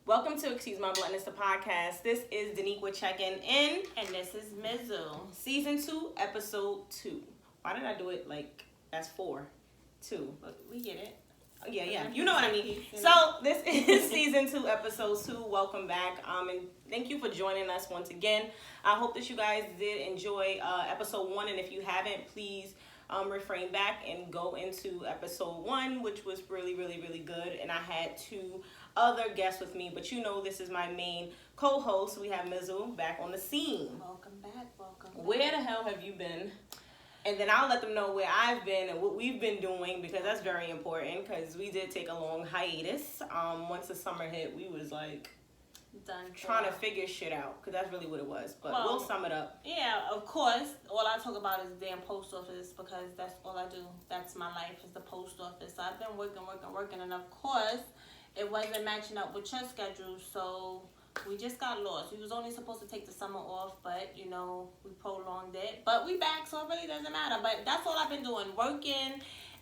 Welcome to Excuse My Bluntness, the podcast. This is Diniqua checking in. And this is Mizzle. Season 2, episode 2. Why did I do it like that's 4? 2. But we get it. Yeah. You know what I mean. So this is season 2, episode 2. Welcome back. And thank you for joining us once again. I hope that you guys did enjoy episode 1. And if you haven't, please refrain back and go into episode 1, which was really, really, really good. And I had 2 other guests with me, but you know this is my main co-host. We have Mizzle back on the scene. Welcome back. Where the hell have you been? And then I'll let them know where I've been and what we've been doing, because that's very important, because we did take a long hiatus. Once the summer hit, we was like trying to figure shit out, because that's really what it was. But we'll sum it up. Yeah, of course. All I talk about is the damn post office, because that's all I do. That's my life, is the post office. So I've been working, and of course, it wasn't matching up with your schedule, so we just got lost. We was only supposed to take the summer off, but, you know, we prolonged it. But we back, so it really doesn't matter. But that's all I've been doing, working.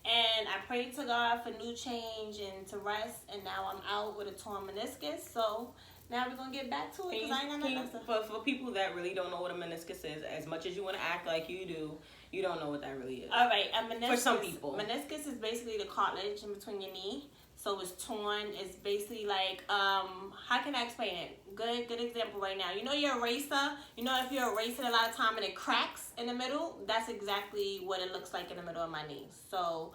And I prayed to God for new change and to rest. And now I'm out with a torn meniscus. So now we're going to get back to it, because I ain't got nothing else. For people that really don't know what a meniscus is, as much as you want to act like you do, you don't know what that really is. All right, a meniscus. For some people. Meniscus is basically the cartilage in between your knee. So it's torn. It's basically like, how can I explain it? Good example right now. You know your eraser? You know if you're erasing a lot of time and it cracks in the middle? That's exactly what it looks like in the middle of my knee. So,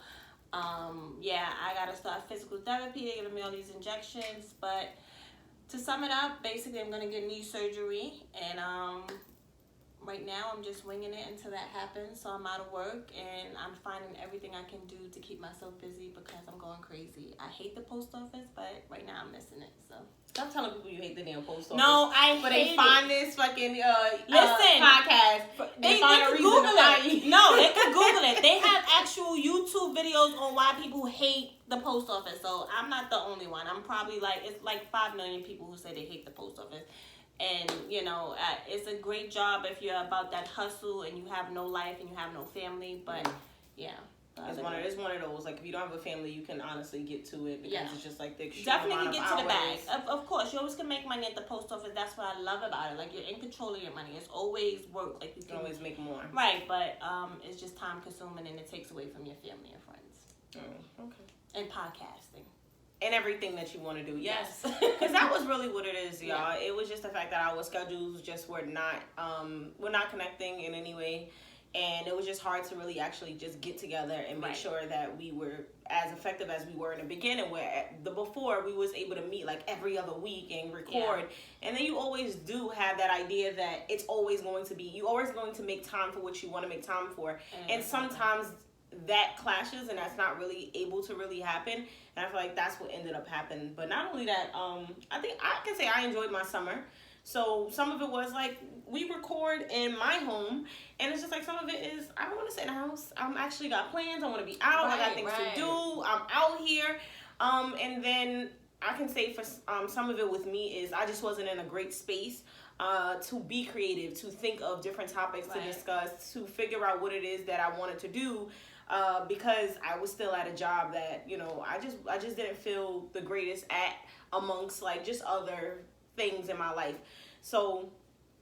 yeah, I got to start physical therapy. They're giving me all these injections. But to sum it up, basically I'm going to get knee surgery. And right now I'm just winging it until that happens. So I'm out of work and I'm finding everything I can do to keep myself busy, because I'm going crazy. I hate the post office, but right now I'm missing it. So stop telling people you hate the damn post office. No, but they find this fucking listen, podcast. They find a reason Google to find it. you. No, they can Google it. They have actual YouTube videos on why people hate the post office. So I'm not the only one. I'm probably it's like 5 million people who say they hate the post office. And, you know, it's a great job if you're about that hustle and you have no life and you have no family. But, yeah. It's one of those, like, if you don't have a family, you can honestly get to it, because it's just like the extreme definitely amount get of to the hours. bag. Of course, you always can make money at the post office. That's what I love about it. Like, you're in control of your money. It's always work. Like, you can always make more. Right, but it's just time consuming, and it takes away from your family and friends. Oh, okay. And podcasting. And everything that you want to do, yes. Because that was really what it is, y'all. Yeah. It was just the fact that our schedules just were not connecting in any way. And it was just hard to really actually just get together and make sure that we were as effective as we were in the beginning, where before we was able to meet like every other week and record. Yeah. And then you always do have that idea that it's always going to be, you always going to make time for what you want to make time for. And sometimes that clashes, and that's not really able to really happen. And I feel like that's what ended up happening. But not only that, I think I can say I enjoyed my summer. So some of it was like, we record in my home, and it's just like some of it is, I don't want to sit in the house. I'm actually got plans. I want to be out. I got things to do. I'm out here. And then I can say for some of it with me is I just wasn't in a great space to be creative, to think of different topics to discuss, to figure out what it is that I wanted to do. Because I was still at a job that, you know, I just didn't feel the greatest at, amongst like just other things in my life. So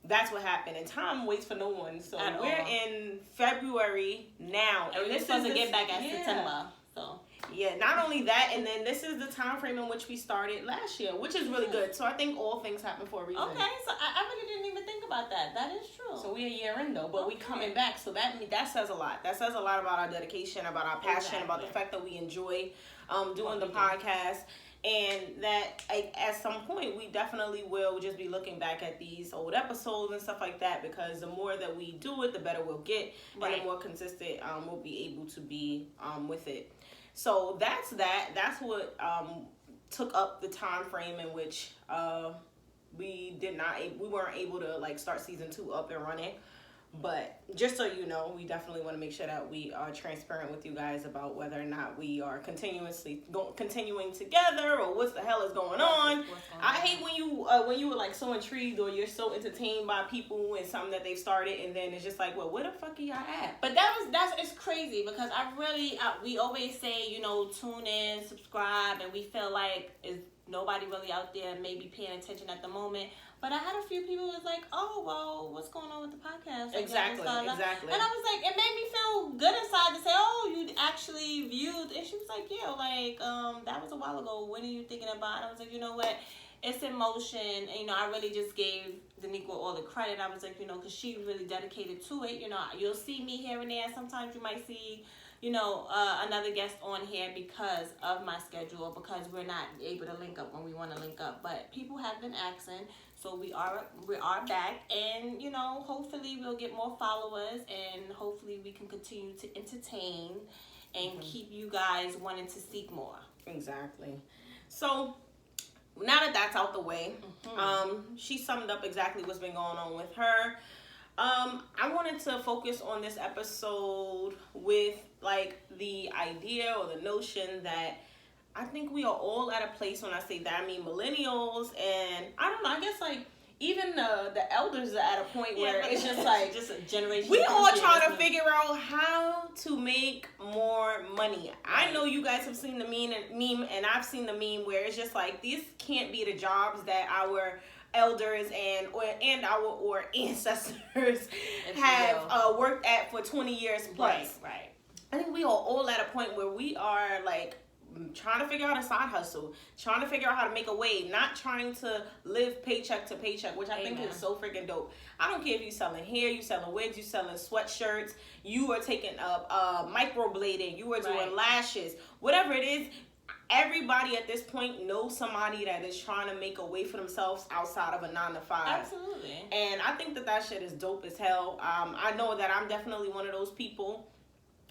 that's what happened. And time waits for no one. So we're in February now, and this is to get back at September. So yeah, not only that, and then this is the time frame in which we started last year, which is really good. So I think all things happen for a reason. Okay, so I really didn't even think about that. That is true. So we're a year in though, but we coming back. So that says a lot. That says a lot about our dedication, about our passion, about the fact that we enjoy doing the podcast. And that at some point we definitely will just be looking back at these old episodes and stuff like that, because the more that we do it, the better we'll get, and the more consistent we'll be able to be with it. So that's what took up the time frame in which we weren't able to like start season 2 up and running. But just so you know, we definitely want to make sure that we are transparent with you guys about whether or not we are continuing together, or what the hell is going on. I hate when you were like so intrigued, or you're so entertained by people and something that they've started, and then it's just like, well, where the fuck are y'all at? But it's crazy, because we always say, you know, tune in, subscribe, and we feel like it's nobody really out there maybe paying attention at the moment. But I had a few people who was like, oh, well, what's going on with the podcast? Like, exactly. And I was like, it made me feel good inside to say, oh, you actually viewed. And she was like, yeah, like, that was a while ago. When are you thinking about? And I was like, you know what? It's in motion. And, you know, I really just gave Diniqua all the credit. I was like, you know, because she really dedicated to it. You know, you'll see me here and there. Sometimes you might see, you know, another guest on here because of my schedule, because we're not able to link up when we want to link up. But people have been asking, so we are back, and you know, hopefully we'll get more followers, and hopefully we can continue to entertain and keep you guys wanting to seek more. Exactly. So now that that's out the way, she summed up exactly what's been going on with her. I wanted to focus on this episode with like the idea or the notion that I think we are all at a place, when I say that, I mean millennials, and I don't know, I guess like even the elders are at a point where it's just like just a generation. We all trying to figure out how to make more money. Right. I know you guys have seen the meme, and I've seen the meme where it's just like, these can't be the jobs that our elders and our ancestors have worked at for 20 years plus. Right. I think we are all at a point where we are like trying to figure out a side hustle, trying to figure out how to make a way, not trying to live paycheck to paycheck, which I think is so freaking dope. I don't care if you selling hair, you selling wigs, you selling sweatshirts, you are taking up microblading, you are doing lashes, whatever it is. Everybody at this point knows somebody that is trying to make a way for themselves outside of a 9 to 5. Absolutely. And I think that shit is dope as hell. I know that I'm definitely one of those people.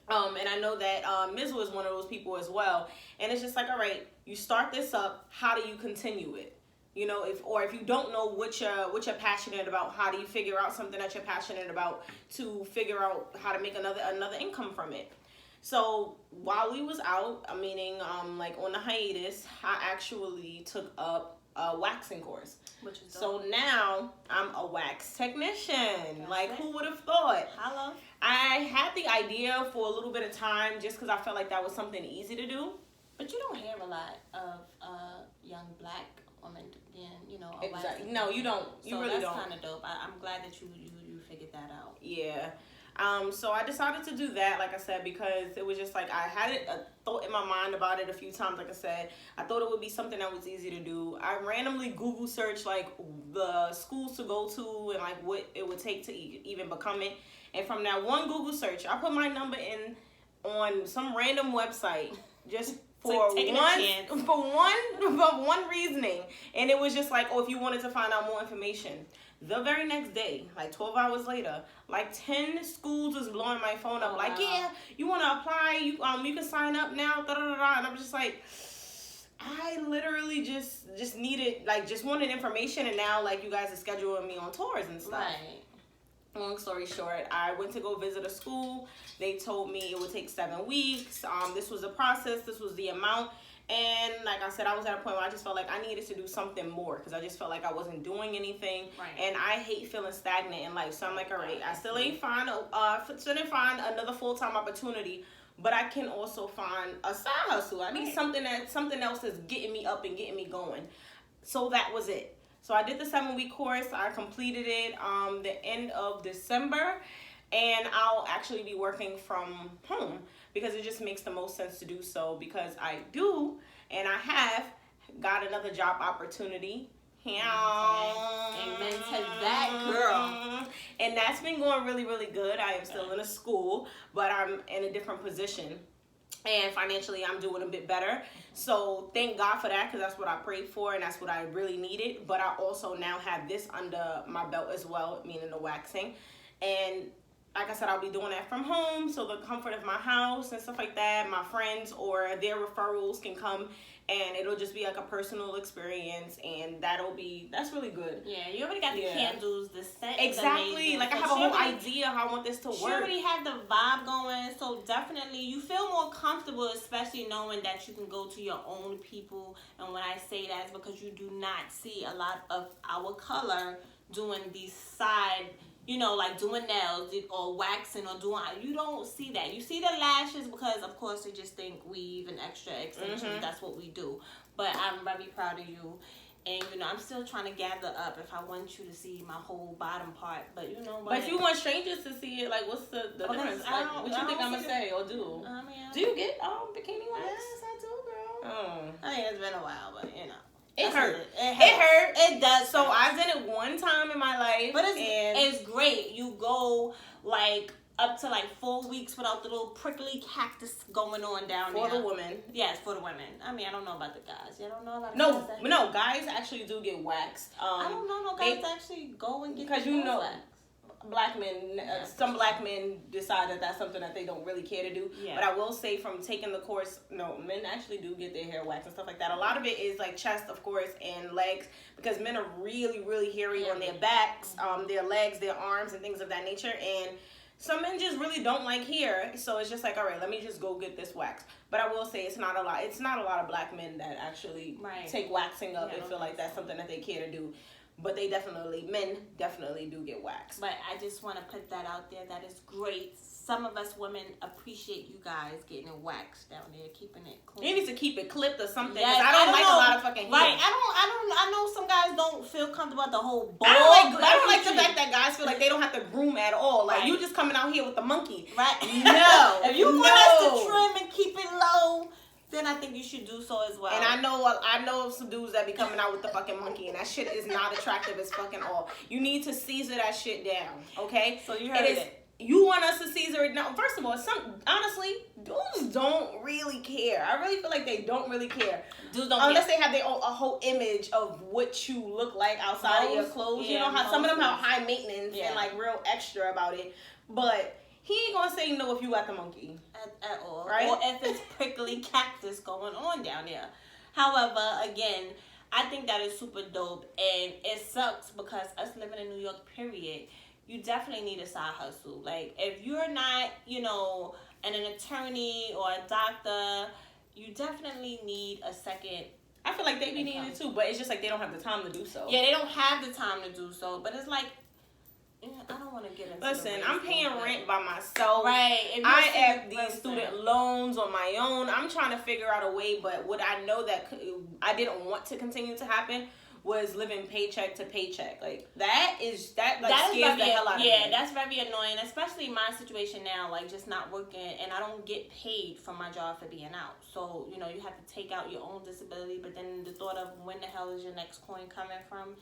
And I know that Mizzle is one of those people as well. And it's just like, all right, you start this up. How do you continue it? You know, if you don't know what you're passionate about, how do you figure out something that you're passionate about to figure out how to make another income from it? So while we was out, meaning like on the hiatus, I actually took up a waxing course. Which is dope. So now I'm a wax technician. Like, who would have thought? Hello. I had the idea for a little bit of time just because I felt like that was something easy to do. But you don't hear a lot of young black women being, you know, a exactly. No, you don't. You so really that's don't. That's kind of dope. I'm glad that you figured that out. Yeah. So I decided to do that, like I said, because it was just like I had a thought in my mind about it a few times. Like I said, I thought it would be something that was easy to do. I randomly Google searched like the schools to go to and like what it would take to even become it. And from that one Google search, I put my number in on some random website just for one reasoning. And it was just like, oh, if you wanted to find out more information. The very next day, like 12 hours later, like 10 schools was blowing my phone up. Like, yeah, you want to apply? You can sign up now. Da, da, da, da. And I'm just like, I literally just needed, like, just wanted information. And now, like, you guys are scheduling me on tours and stuff. Right. Long story short, I went to go visit a school. They told me it would take 7 weeks. This was the process. This was the amount. And like I said, I was at a point where I just felt like I needed to do something more because I just felt like I wasn't doing anything. Right. And I hate feeling stagnant in life. So I'm like, all right, I still didn't find another full-time opportunity, but I can also find a side hustle. I need something else that's getting me up and getting me going. So that was it. So I did the 7-week course. I completed it the end of December. And I'll actually be working from home because it just makes the most sense to do so, because I do and I have got another job opportunity. Amen to that, girl. And that's been going really, really good. I am still in a school, but I'm in a different position. And financially, I'm doing a bit better. So thank God for that, because that's what I prayed for and that's what I really needed. But I also now have this under my belt as well, meaning the waxing. And like I said, I'll be doing that from home, so the comfort of my house and stuff like that. My friends or their referrals can come, and it'll just be like a personal experience, and that's really good. Yeah, you already got the candles, the scent. Exactly. Like, I have a whole idea how I want this to work. You already have the vibe going, so definitely you feel more comfortable, especially knowing that you can go to your own people. And when I say that, it's because you do not see a lot of our color doing these side, like doing nails or waxing or doing. You don't see that. You see the lashes because, of course, they just think weave and extra extensions. Mm-hmm. That's what we do. But I'm very proud of you. And, I'm still trying to gather up if I want you to see my whole bottom part. But, But if you want strangers to see it, like, what's the difference? Like, what you think I'm going to say or do? Do you get bikini wax? Yes, I do, girl. Oh. I mean, it's been a while, but, It hurt. It hurt. It does. So I did it one time in my life. But it's great. You go, like, up to like 4 weeks without the little prickly cactus going on down there. For the women. Yes, for the women. I mean, I don't know about the guys. You don't know about the guys? No, guys actually do get waxed. I don't know no guys actually go and get because waxed. Black men, some black men decide that that's something that they don't really care to do. Yeah. But I will say from taking the course, no, men actually do get their hair waxed and stuff like that. A lot of it is like chest, of course, and legs, because men are really, really hairy on their backs, their legs, their arms, and things of that nature. And some men just really don't like hair, so it's just like, all right, let me just go get this wax. But I will say it's not a lot of black men that actually take waxing up and feel like that's something that they care to do. But men definitely do get waxed. But I just want to put that out there. That is great. Some of us women appreciate you guys getting it waxed down there, keeping it clean. You need to keep it clipped or something. Yes, I don't like a lot of fucking hair. Right. I know some guys don't feel comfortable with the whole bowl. I don't like the fact that guys feel like they don't have to groom at all. Like, you just coming out here with the monkey. Right. No. If you want us to trim and keep it low, then I think you should do so as well. And I know some dudes that be coming out with the fucking monkey, and that shit is not attractive as fucking all. You need to Caesar that shit down, okay? So you heard it. You want us to Caesar it now? First of all, honestly, dudes don't really care. I really feel like they don't really care. Dudes don't unless care. They have a whole image of what you look like outside of your clothes. Yeah, you know how some of them have high maintenance and like real extra about it, but he ain't gonna say no if you got the monkey at all, right? Or if it's prickly cactus going on down there. However, again, I think that is super dope, and it sucks because us living in New York, period, you definitely need a side hustle. Like, if you're not, an attorney or a doctor, you definitely need a second. I feel like they be needing it too, but it's just like they don't have the time to do so. Yeah, they don't have the time to do so, but it's like, I don't want to get into Listen, I'm paying rent by myself. Right. I have these student loans on my own. I'm trying to figure out a way, but what I know that I didn't want to continue to happen was living paycheck to paycheck. Like, that scares the hell out of me. Yeah, that's very annoying, especially my situation now, like just not working, and I don't get paid from my job for being out. So, you have to take out your own disability, but then the thought of when the hell is your next coin coming from,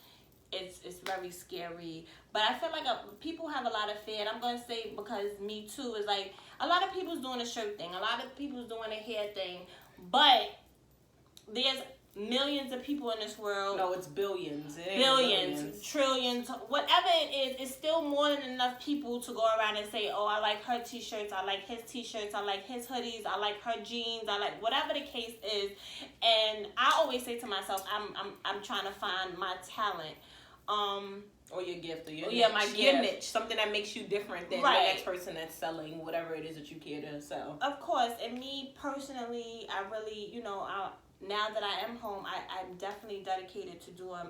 it's very scary. But I feel like people have a lot of fear, and I'm going to say, because me too, is like, a lot of people's doing a shirt thing, a lot of people's doing a hair thing, but there's millions of people in this world. No, it's billions. Billions, trillions, whatever it is, it's still more than enough people to go around and say, oh, I like her t-shirts, I like his t-shirts, I like his hoodies, I like her jeans, I like whatever the case is. And I always say to myself, I'm trying to find my talent. Or your gift, or your my gift. Your niche, something that makes you different than the next person that's selling whatever it is that you care to sell. Of course, and me personally, I really, now that I am home, I'm definitely dedicated to doing,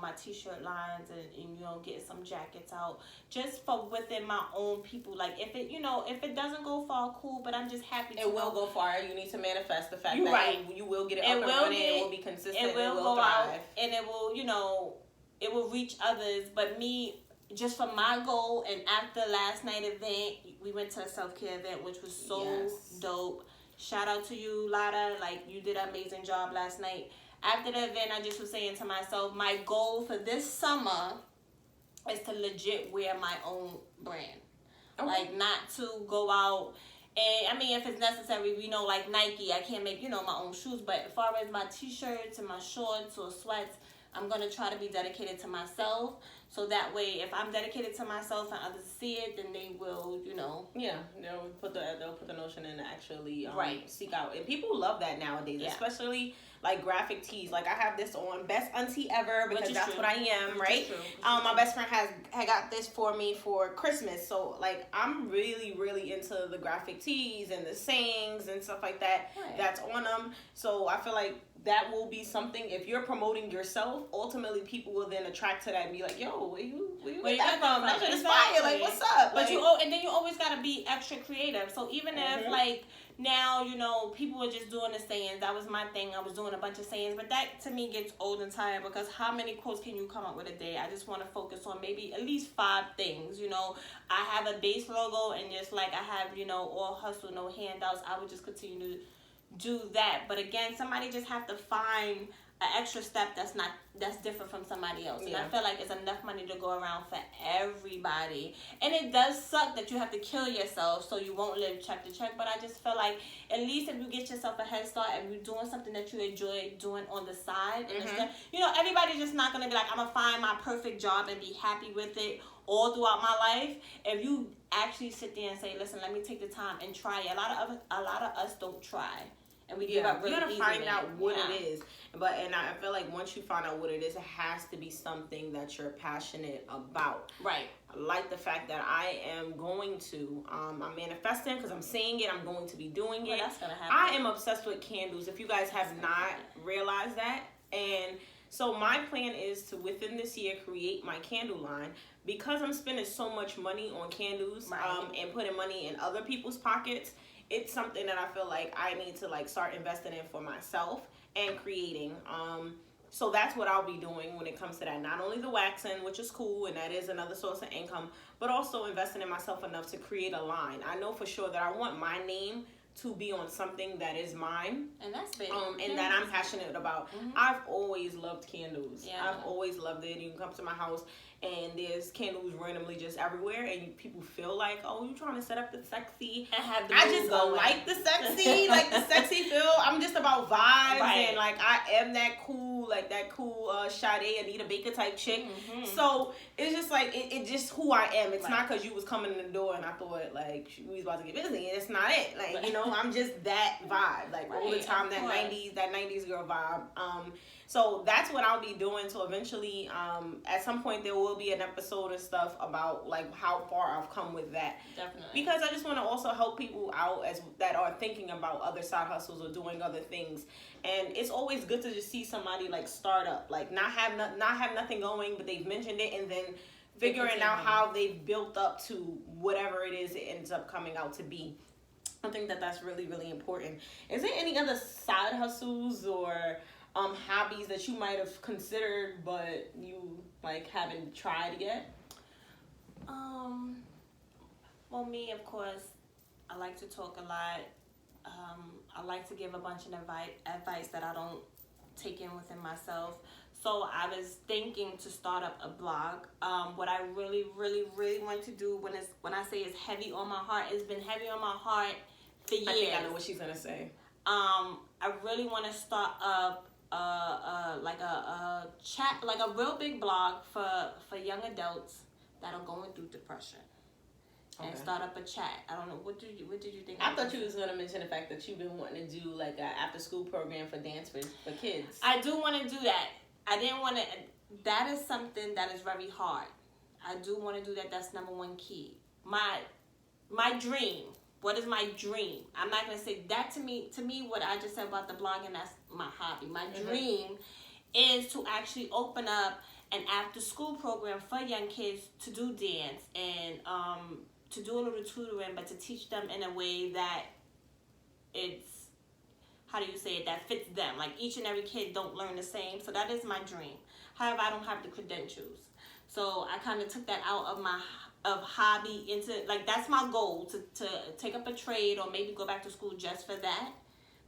my t-shirt lines and getting some jackets out just for within my own people. Like, if it doesn't go far, cool, but I'm just happy it will go far. You need to manifest the fact you will get it up and running. Running. It will be consistent. It will go out, and it will, it will reach others. But me, just for my goal, and after last night event, we went to a self-care event, which was so dope. Shout out to you, Lada. Like, you did an amazing job last night. After the event, I just was saying to myself, my goal for this summer is to legit wear my own brand. Okay. Like, not to go out. And, I mean, if it's necessary, like Nike, I can't make, my own shoes. But as far as my t-shirts and my shorts or sweats, I'm going to try to be dedicated to myself. So that way, if I'm dedicated to myself and others see it, then they will, Yeah, they'll put the notion in to actually seek out. And people love that nowadays, especially like graphic tees. Like, I have this on, best auntie ever, because that's true. What I am, right? My best friend had got this for me for Christmas. So, like, I'm really, really into the graphic tees and the sayings and stuff like that that's on them. So I feel like that will be something, if you're promoting yourself, ultimately people will then attract to that and be like, yo, where you get that from? That shit is fire. Like, what's up? But like, and then you always got to be extra creative. So even if, like, now, you know, people are just doing the sayings. That was my thing. I was doing a bunch of sayings. But that, to me, gets old and tired, because how many quotes can you come up with a day? I just want to focus on maybe at least 5 things. You know, I have a base logo, and just like I have, you know, all hustle, no handouts, I would just continue to do that. But again, somebody just have to find an extra step that's different from somebody else. And I feel like it's enough money to go around for everybody. And it does suck that you have to kill yourself so you won't live check to check. But I just feel like at least if you get yourself a head start and you're doing something that you enjoy doing on the side, and instead, you know, everybody's just not gonna be like, I'm gonna find my perfect job and be happy with it all throughout my life. If you actually sit there and say, listen, let me take the time and try it. A lot of us don't try. And we give up really easily. You gotta find out what it is. And I feel like once you find out what it is, it has to be something that you're passionate about. Right. I like the fact that I am going to, I'm manifesting because I'm saying it, I'm going to be doing it. That's gonna happen. I am obsessed with candles, if you guys have not realized that. And so my plan is to, within this year, create my candle line. Because I'm spending so much money on candles, and putting money in other people's pockets, it's something that I feel like I need to like start investing in for myself and creating. So that's what I'll be doing when it comes to that. Not only the waxing, which is cool, and that is another source of income, but also investing in myself enough to create a line. I know for sure that I want my name to be on something that is mine, and that's big, and that I'm passionate about. I've always loved candles. I've always loved it. You can come to my house and there's candles randomly just everywhere, and people feel like, oh, you trying to set up the sexy. I just like the sexy, like the sexy feel. I'm just about vibes, and like I am that cool, like that cool Sade, Anita Baker type chick. So it's just like it just who I am. It's not because you was coming in the door and I thought like we was about to get busy. It's not it. Like, you know, I'm just that vibe, like all the time, that 90s girl vibe. So that's what I'll be doing. So eventually, at some point, there will be an episode and stuff about like how far I've come with that. Definitely. Because I just want to also help people out that are thinking about other side hustles or doing other things. And it's always good to just see somebody like start up, like not have nothing going, but they've mentioned it, and then figuring out how they've built up to whatever it is it ends up coming out to be. I think that's really, really important. Is there any other side hustles or hobbies that you might have considered but you like haven't tried yet? Well, me, of course, I like to talk a lot. I like to give a bunch of advice that I don't take in within myself. So I was thinking to start up a blog. What I really, really, really want to do when I say it's heavy on my heart, it's been heavy on my heart for years. I think I know what she's gonna say. I really want to start up like a chat, like a real big blog for young adults that are going through depression. And start up a chat. I don't know. What did you think? I thought you was gonna mention the fact that you've been wanting to do like an after school program for dance for kids. I do want to do that. I didn't want to. That is something that is very hard. I do want to do that. That's number one key. My dream. What is my dream? I'm not gonna say that to me. To me, what I just said about the blogging, that's my hobby. My dream is to actually open up an after school program for young kids to do dance and to do a little tutoring, but to teach them in a way that it's, how do you say it, that fits them. Like each and every kid don't learn the same. So that is my dream. However, I don't have the credentials. So I kind of took that out of hobby into, like, that's my goal, to take up a trade or maybe go back to school just for that.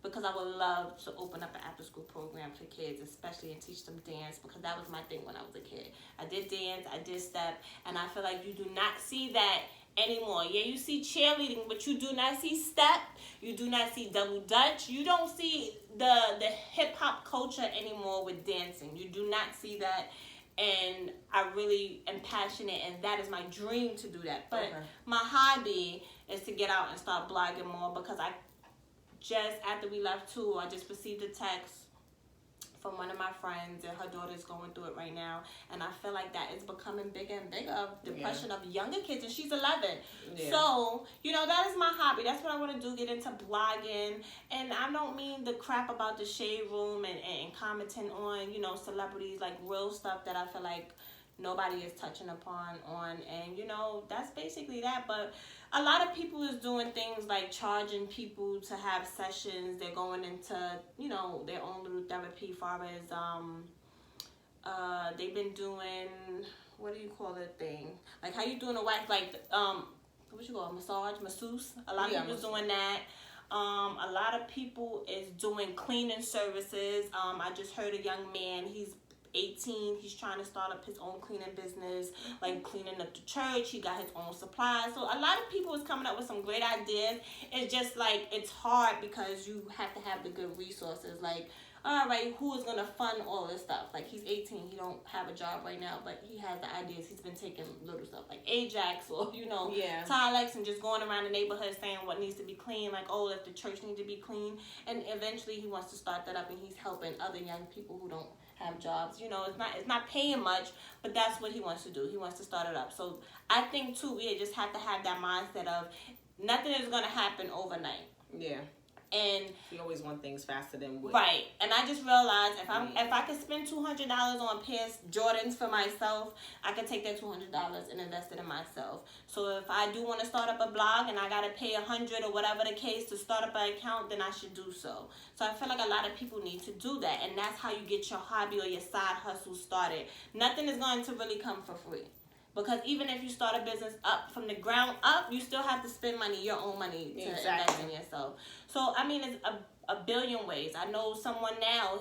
Because I would love to open up an after-school program for kids, especially, and teach them dance, because that was my thing when I was a kid. I did dance, I did step, and I feel like you do not see that anymore. Yeah, you see cheerleading, but you do not see step. You do not see double dutch. You don't see the hip-hop culture anymore with dancing. You do not see that, and I really am passionate, and that is my dream to do that. But my hobby is to get out and start blogging more, because I just after we left tour, I just received a text from one of my friends, and her daughter's going through it right now, and I feel like that is becoming bigger and bigger, of depression of younger kids, and she's 11. So, you know, that is my hobby. That's what I want to do, get into blogging, and I don't mean the crap about the shade room and commenting on, you know, celebrities, like real stuff that I feel like nobody is touching upon and, you know, that's basically that. But a lot of people is doing things like charging people to have sessions. They're going into, you know, their own little therapy, far as they've been doing, what do you call that thing, like how you doing a wax, like what you call it, masseuse. A lot of people doing that. A lot of people is doing cleaning services. I just heard a young man, he's 18, he's trying to start up his own cleaning business, like cleaning up the church. He got his own supplies. So a lot of people is coming up with some great ideas. It's just like, it's hard because you have to have the good resources. Like, all right, who is going to fund all this stuff? Like, he's 18, he don't have a job right now, but he has the ideas. He's been taking little stuff like Ajax or, you know, Tilex, and just going around the neighborhood saying what needs to be clean, like, oh, if the church needs to be clean. And eventually he wants to start that up, and he's helping other young people who don't have jobs. You know, it's not paying much, but that's what he wants to do. He wants to start it up. So I think too, we just have to have that mindset of nothing is going to happen overnight. Yeah. And we always want things faster than we. Right. And I just realized if I could spend $200 on pairs Jordans for myself, I could take that $200 and invest it in myself. So if I do want to start up a blog and I gotta pay $100 or whatever the case to start up an account, then I should do so. So I feel like a lot of people need to do that, and that's how you get your hobby or your side hustle started. Nothing is going to really come for free. Because even if you start a business up from the ground up, you still have to spend money, your own money, to invest in yourself. So, I mean, it's a billion ways. I know someone now,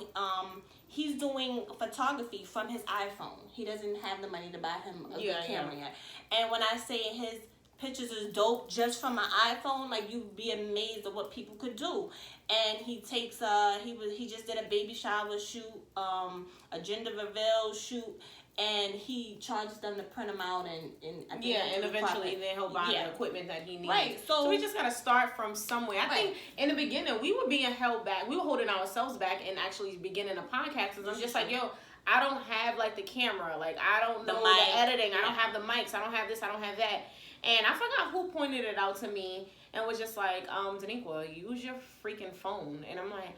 he's doing photography from his iPhone. He doesn't have the money to buy him a good camera yet. And when I say his pictures is dope just from my iPhone, like, you'd be amazed at what people could do. And he takes, he just did a baby shower shoot, a gender reveal shoot, and he charges them to print them out and eventually then he'll buy the equipment that he needs. Right. So we just gotta start from somewhere. I think in the beginning we were being held back. We were holding ourselves back and actually beginning a podcast. Because I'm just like, yo, I don't have like the camera, like I don't know the editing, I don't have the mics, I don't have this, I don't have that. And I forgot who pointed it out to me and was just like, Diniqua, use your freaking phone. And I'm like,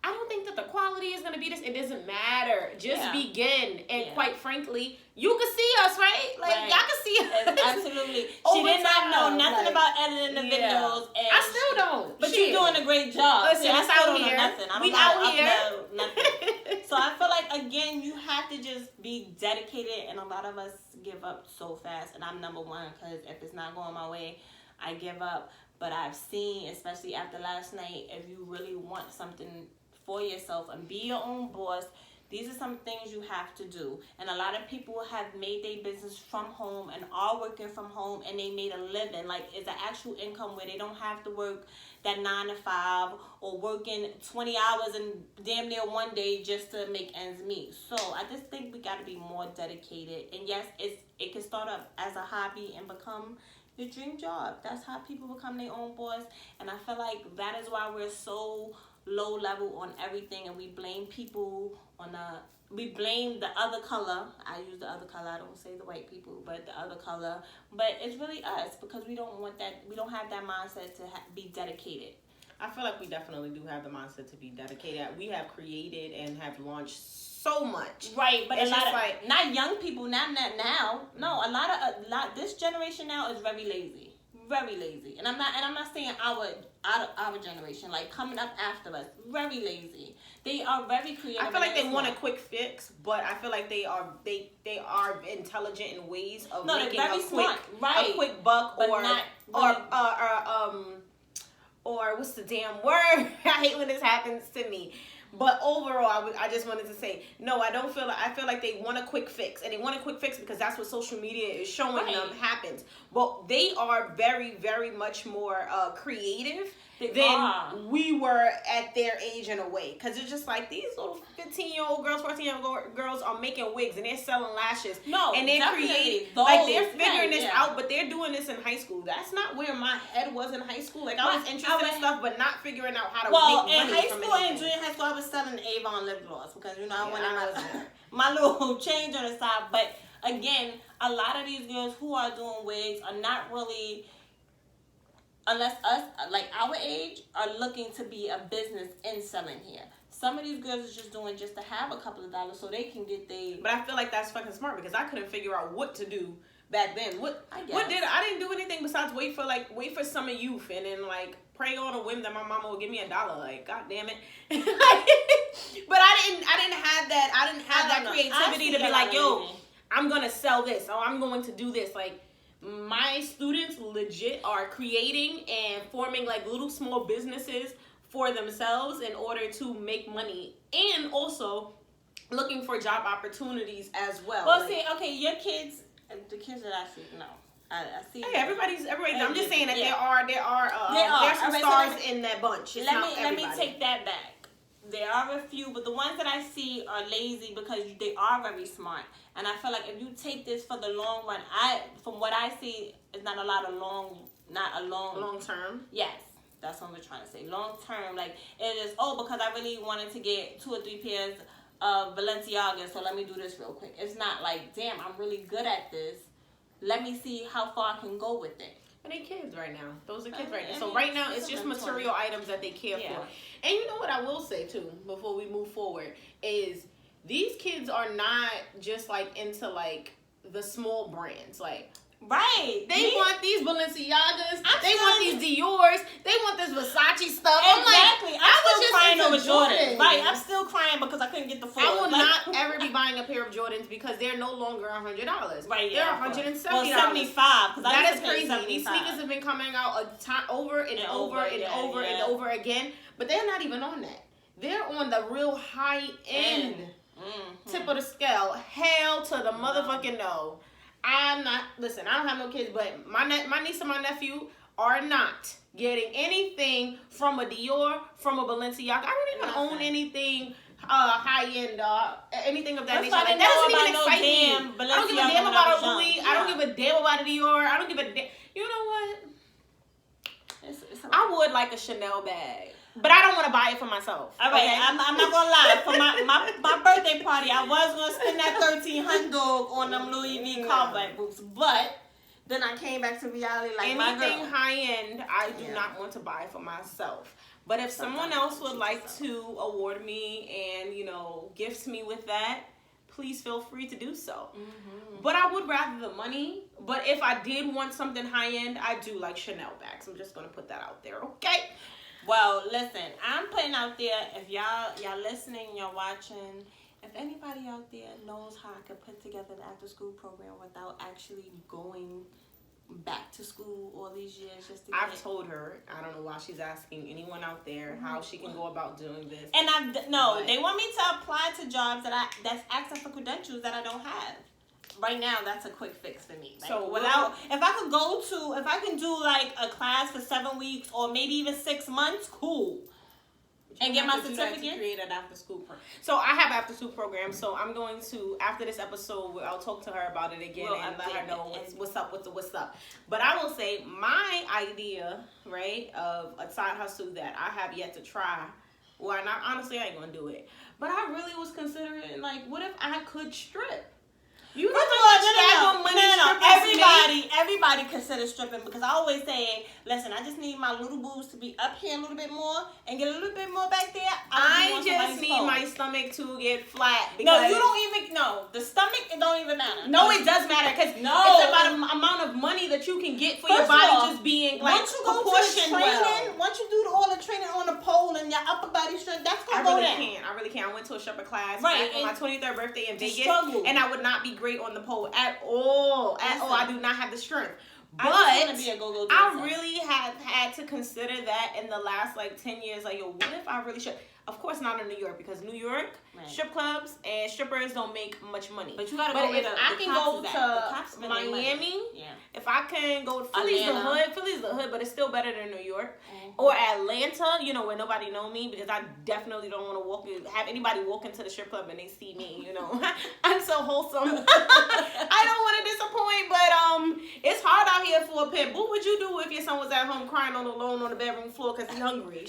I don't think that the quality is going to be this. It doesn't matter. Just begin. And quite frankly, you can see us, right? Like, y'all can see us. Absolutely. She did not know nothing about editing the videos. And I still don't. But you're doing a great job. Listen, I still don't know nothing. We out here. Nothing. So I feel like, again, you have to just be dedicated. And a lot of us give up so fast. And I'm number one, because if it's not going my way, I give up. But I've seen, especially after last night, if you really want something for yourself and be your own boss, these are some things you have to do. And a lot of people have made their business from home and are working from home, and they made a living. Like, it's an actual income where they don't have to work that 9 to 5 or working 20 hours and damn near one day just to make ends meet. So I just think we got to be more dedicated. And yes, it can start up as a hobby and become your dream job. That's how people become their own boss. And I feel like that is why we're so low level on everything, and we blame people on we blame the other color. I use the other color, I don't say the white people, but the other color. But it's really us, because we don't want that, we don't have that mindset to be dedicated. I feel like we definitely do have the mindset to be dedicated. We have created and have launched so much. Right, but it's a lot of, like, not young people, not now. No, a lot this generation now is very lazy. Very lazy. And I'm not saying our generation, like coming up after us, very lazy. They are very creative. I feel like they want a quick fix, but I feel like they are intelligent in ways of making a quick buck, but or what's the damn word? I hate when this happens to me. But overall, I just wanted to say, no, I feel like they want a quick fix. And they want a quick fix because that's what social media is showing them happens. But they are very, very much more creative than we were at their age in a way. Because it's just like these little 15-year-old girls, 14-year-old girls are making wigs and they're selling lashes. No, and they're creating, like they're figuring this out, but they're doing this in high school. That's not where my head was in high school. Like I was interested in stuff, but not figuring out how to make money in high from school anything. and junior high school, I was selling Avon lip gloss because I wanted my little change on the side. But again, a lot of these girls who are doing wigs are not really, unless us, like our age, are looking to be a business in selling hair. Some of these girls are just doing just to have a couple of dollars so they can get But I feel like that's fucking smart because I couldn't figure out what to do back then. I didn't do anything besides wait for summer youth and then like pray on a whim that my mama would give me $1. Like, god damn it. But I didn't have that creativity to be like, yo, I'm gonna sell this or I'm going to do this. Like my students legit are creating and forming like little small businesses for themselves in order to make money and also looking for job opportunities as well. Well, see, okay, your kids, the kids that I see, no. I see. Hey, everybody's. I'm just saying that there's some stars in that bunch. Let me take that back. There are a few, but the ones that I see are lazy because they are very smart. And I feel like if you take this for the long run, from what I see, it's not a long term. Yes, that's what we're trying to say. Long term, like it is. Oh, because I really wanted to get 2 or 3 pairs of Balenciaga, so let me do this real quick. It's not like, damn, I'm really good at this. Let me see how far I can go with it. And they kids right now. Those are kids right now. So right now, it's just material items that they care for. And you know what I will say, too, before we move forward, is these kids are not just, like, into, like, the small brands. Like, right. They want these Balenciagas. They want these Dior's. They want this Versace stuff. Exactly. I'm still crying over Jordan. Right. I'm still crying because I couldn't get the full. I will not ever be buying a pair of Jordans because they're no longer $100. Right. They're $170. Well, $75. That is crazy. These sneakers have been coming out over and over again, but they're not even on that. They're on the real high end tip of the scale. Hell to the motherfucking no. I'm not, listen, I don't have no kids, but my niece and my nephew are not getting anything from a Dior, from a Balenciaga. I don't even own anything high-end, anything of that nature. Like, that doesn't even excite me. I don't give a damn about a Louis. I don't give a damn about a Dior. I don't give a damn. You know what? I would like a Chanel bag. But I don't want to buy it for myself. All right, okay? I'm not gonna lie. For my birthday party, I was gonna spend that $1,300 on them Louis V combat boots, but then I came back to reality. Like anything high end, I do not want to buy for myself. But if someone else would like to award me and gift me with that, please feel free to do so. Mm-hmm. But I would rather the money. But if I did want something high end, I do like Chanel bags. I'm just gonna put that out there, okay? Well, listen, I'm putting out there, if y'all listening, y'all watching, if anybody out there knows how I could put together an after-school program without actually going back to school all these years just to I've told her, I don't know why she's asking anyone out there how she can go about doing this. And they want me to apply to jobs that's asking for credentials that I don't have. Right now, that's a quick fix for me. Like, so if I can do like a class for 7 weeks or maybe even 6 months, cool. And get my certificate. To create an after school program. So I have after school programs. So I'm going to, after this episode, I'll talk to her about it again and let her know what's up. But I will say my idea, right, of a side hustle that I have yet to try. Well, honestly, I ain't gonna do it. But I really was considering, like, what if I could strip? You know how much money everybody considers stripping because I always say, listen, I just need my little boobs to be up here a little bit more and get a little bit more back there. I just need my stomach to get flat. No, you don't even, the stomach, it don't even matter. No, it does matter because it's about the amount of money that you can get for your body just being like proportioned well. Once you do all the training on the pole and your upper body strength, that's going to go down. I really can't. I went to a stripper class back on my 23rd birthday in Vegas and I would not be great on the pole at all. I do not have the strength. But I really have had to consider that in the last 10 years. Like, yo, what if I really should? Of course not in New York, because New York strip clubs and strippers don't make much money. But you gotta but go where if I can go to Miami, if I can go to Philly's the hood, but it's still better than New York. Or Atlanta, you know, where nobody know me, because I definitely don't want to have anybody walk into the strip club and they see me, you know. I'm so wholesome. I don't want to disappoint, but it's hard out here for a pimp. What would you do if your son was at home crying alone on the bedroom floor because he's hungry?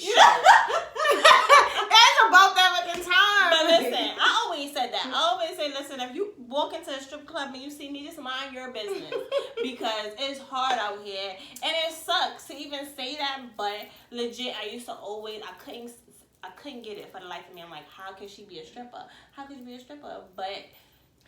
That's about that fucking time. But listen, I always said that. I always say, listen, if you walk into a strip club and you see me, just mind your business. Because it's hard out here. And it sucks to even say that, but legit, I used to always, I couldn't get it for the life of me. I'm like, how can she be a stripper? How could you be a stripper? But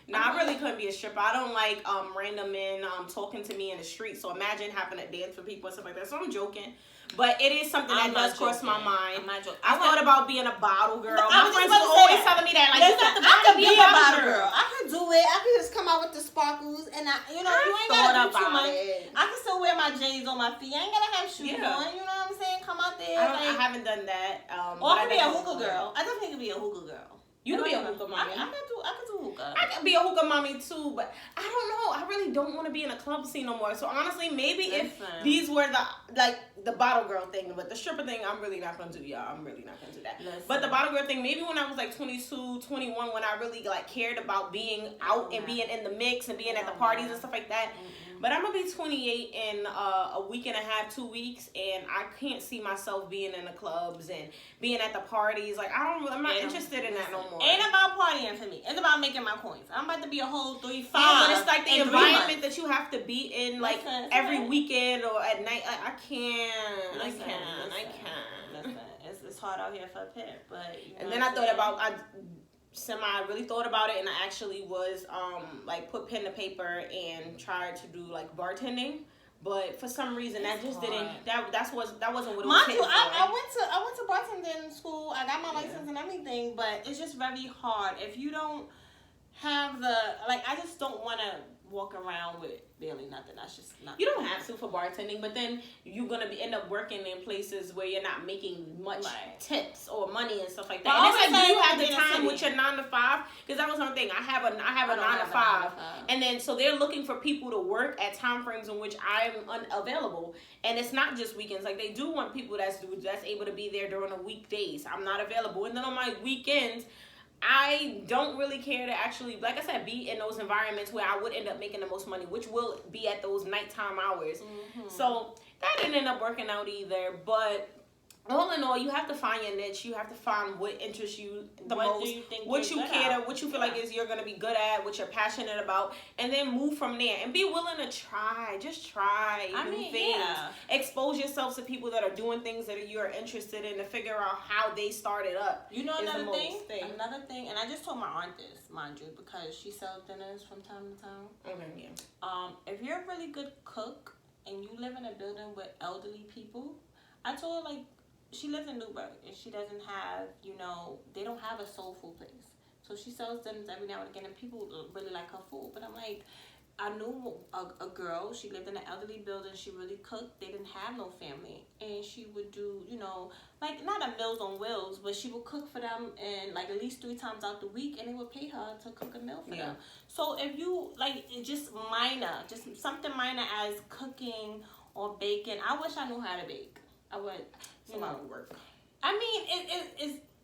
no, I really couldn't be a stripper. I don't like random men talking to me in the street. So imagine having to dance for people and stuff like that. So I'm joking. But it is something that does cross my mind. I thought about being a bottle girl. My friends were always telling me that. Like, you have to be a bottle girl. I could do it. I could just come out with the sparkles. And, you ain't got to do too much. I can still wear my J's on my feet. I ain't got to have shoes on. You know what I'm saying? Come out there. I haven't done that. Or I could be a hookah girl. I definitely could be a hookah girl. You could be a hookah mommy. I could do hookah. I could be a hookah mommy too, but I don't know. I really don't want to be in a club scene no more. So honestly, maybe if these were the bottle girl thing, but the stripper thing, I'm really not gonna do, y'all. I'm really not gonna do that. But the bottle girl thing, maybe when I was like 22, 21, when I really like cared about being out and being in the mix and being at the parties and stuff like that. But I'm gonna be 28 in a week and a half, 2 weeks, and I can't see myself being in the clubs and being at the parties. Like I'm not interested in that no more. Ain't about partying for me. It's about making my coins. I'm about to be a whole 3-5. Yeah, but it's like the environment that you have to be in, like every weekend or at night. I can't. Listen, it's hard out here for a pimp, but and then I thought about I really thought about it, and I actually was like put pen to paper and tried to do like bartending, but for some reason that just didn't that wasn't what it was. Mind you, I went to bartending school. I got my license and everything, but it's just very hard if you don't have I just don't want to walk around with barely nothing. That's just not. You don't have to for bartending, but then you're gonna end up working in places where you're not making much tips or money and stuff like that. And it's like, do you have the time with your 9 to 5? Because that was one thing. I have a 9 to 5, and then so they're looking for people to work at time frames in which I'm unavailable, and it's not just weekends. Like, they do want people that's able to be there during the weekdays. I'm not available, and then on my weekends, I don't really care to actually, like I said, be in those environments where I would end up making the most money, which will be at those nighttime hours. So that didn't end up working out either. But all in all, you have to find your niche. You have to find what interests you the most, what you care to, what you feel like is you're going to be good at, what you're passionate about, and then move from there. And be willing to try. Just try new things. Expose yourself to people that are doing things that you're interested in to figure out how they started up. You know another thing, and I just told my aunt this, mind you, because she sells dinners from time to time. Okay, yeah. If you're a really good cook and you live in a building with elderly people, I told her, like, she lives in Newburgh, and she doesn't have, they don't have a soul food place. So she sells dinners every now and again, and people really like her food. But I'm like, I knew a girl, she lived in an elderly building, she really cooked, they didn't have no family. And she would do, like, not a Meals on Wheels, but she would cook for them and like at least 3 times out the week, and they would pay her to cook a meal for them. So if you, like, just something minor as cooking or baking. I wish I knew how to bake. I would. It's a lot of work. I mean,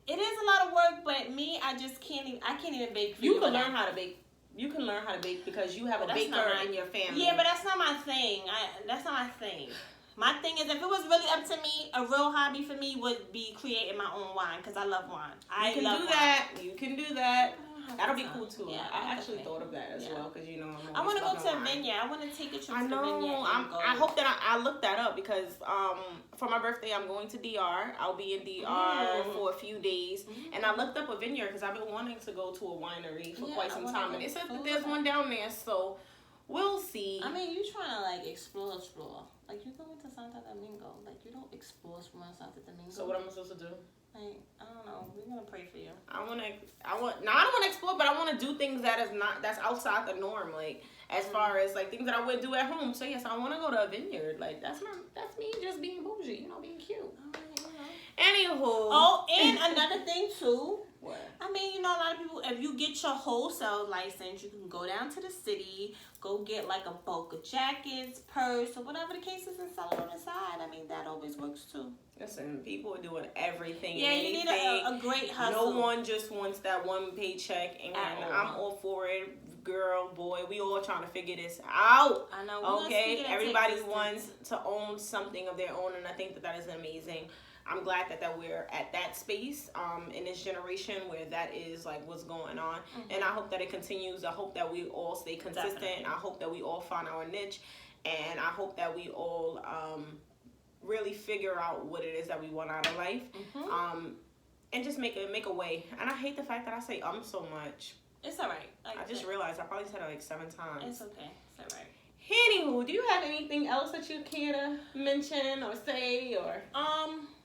it is a lot of work, but me, I can't even bake. You can learn how to bake. You can learn how to bake because you have a baker in your family. Yeah, but that's not my thing. That's not my thing. My thing is, if it was really up to me, a real hobby for me would be creating my own wine, because I love wine. You can do that. That'll be cool too. Yeah, I actually thought of that as well, because I want to go to a vineyard. I want to take a trip to the vineyard. I hope that I looked that up, because for my birthday I'm going to DR. I'll be in DR for a few days, and I looked up a vineyard because I've been wanting to go to a winery for quite some time, and it says that there's one down there, so we'll see. I mean, you trying to like explore. Like, you going to Santo Domingo. Like, you don't explore from Santo Domingo. So what am I supposed to do? Like, I don't know. We're gonna pray for you. I don't want to explore, but I want to do things that's outside the norm. Like, as far as like things that I would do at home. So yes, I want to go to a vineyard. Like, that's me just being bougie, being cute. Anywho. Oh, and another thing too. What? I mean, you know, a lot of people, if you get your wholesale license, you can go down to the city, go get like a bulk of jackets, purse, or whatever the case is, and sell it on the side. I mean, that always works too. Listen, people are doing everything. Yeah, and you anything. need a great hustle. No one just wants that one paycheck, and I'm all for it. Girl, boy, we all trying to figure this out. I know. Okay, everybody wants to own something of their own, and I think that is amazing. I'm glad that we're at that space in this generation where that is like what's going on. Mm-hmm. And I hope that it continues. I hope that we all stay consistent. Definitely. I hope that we all find our niche, and I hope that we all really figure out what it is that we want out of life. Mm-hmm. And just make a way. And I hate the fact that I say so much. It's all right. I just realized I probably said it like 7 times. It's okay. It's all right. Anywho, do you have anything else that you care to mention or say or?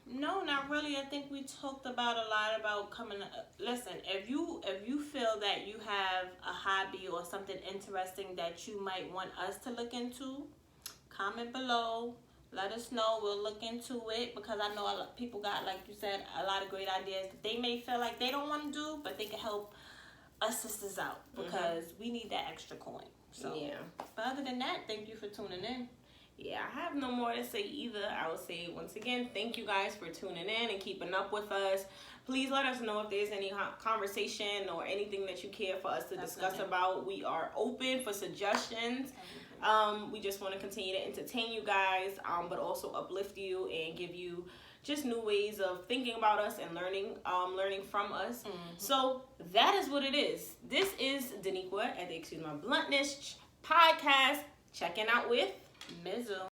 No, not really. I think we talked about a lot about coming. Listen, if you feel that you have a hobby or something interesting that you might want us to look into, comment below. Let us know. We'll look into it because I know a lot of people got, like you said, a lot of great ideas that they may feel like they don't want to do, but they can help us sisters out because we need that extra coin. So yeah. But other than that, thank you for tuning in. Yeah, I have no more to say either. I will say once again, thank you guys for tuning in and keeping up with us. Please let us know if there's any conversation or anything that you care for us to discuss about. We are open for suggestions. We just want to continue to entertain you guys, but also uplift you and give you just new ways of thinking about us and learning from us. Mm-hmm. So that is what it is. This is Diniqua at the Bluntness podcast, checking out with Mizzle.